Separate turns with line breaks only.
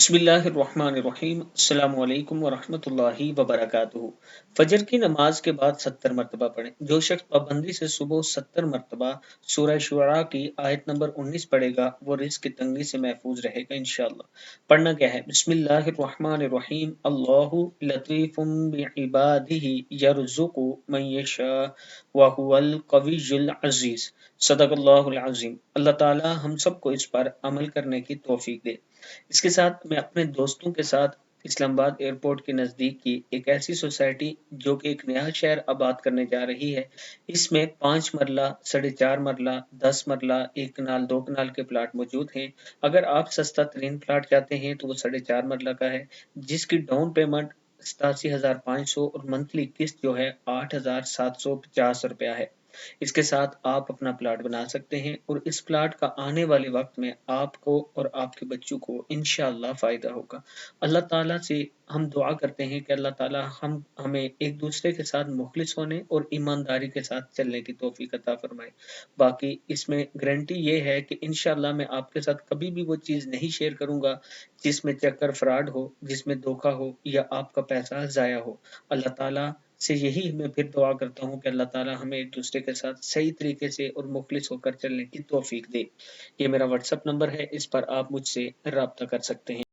बिस्मिल्लाहिर्रहमानिर्रहीम अस्सलामु अलैकुम वरहमतुल्लाहि वबरकातुहू। फजर की नमाज के बाद 70 मरतबा पढ़ें। जो शख्स पाबंदी से सुबह 70 मरतबा सूरह शुअरा की आयत नंबर 19 पढ़ेगा वो रिस्क की तंगी से महफूज रहेगा इंशाअल्लाह। पढ़ना क्या है? बिस्मिल्लाहिर्रहमानिर्रहीम। अल्लाहु लतीफुम बिइबादिही यरज़ुकु मन यशा व हुवल कवियुल अज़ीज़। सदक़ल्लाहुल अज़ीम। अल्लाह ताला हम सबको इस पर अमल करने की तौफीक दे। इसके साथ मैं अपने दोस्तों के साथ इस्लामाबाद एयरपोर्ट के नज़दीक की एक ऐसी सोसाइटी जो कि एक नया शहर आबाद करने जा रही है, इसमें 5 मरला, 4.5 मरला, 10 मरला, 1 कनाल, 2 कनाल के प्लाट मौजूद हैं। अगर आप सस्ता तरीन प्लाट चाहते हैं तो वो 4.5 मरला का है, जिसकी डाउन पेमेंट 87,500 और मंथली किस्त जो है 8,750 रुपया है। इसके साथ आप अपना प्लाट बना सकते हैं और इस प्लाट का आने वाले वक्त में आपको और आपके बच्चों को इंशाअल्लाह फ़ायदा होगा। अल्लाह ताला से हम दुआ करते हैं कि अल्लाह ताला हमें एक दूसरे के साथ मुखलिस होने और ईमानदारी के साथ चलने की तौफीक अता फरमाए। बाकी इसमें गारंटी ये है कि इंशाअल्लाह मैं आपके साथ कभी भी वो चीज़ नहीं शेयर करूँगा जिसमें चक्कर फ्रॉड हो, जिसमें धोखा हो या आपका पैसा ज़ाया हो। अल्लाह ताला से यही मैं फिर दुआ करता हूँ कि अल्लाह ताला हमें एक दूसरे के साथ सही तरीके से और मुखलिस होकर चलने की तौफीक दे। ये मेरा व्हाट्सएप नंबर है, इस पर आप मुझसे राब्ता कर सकते हैं।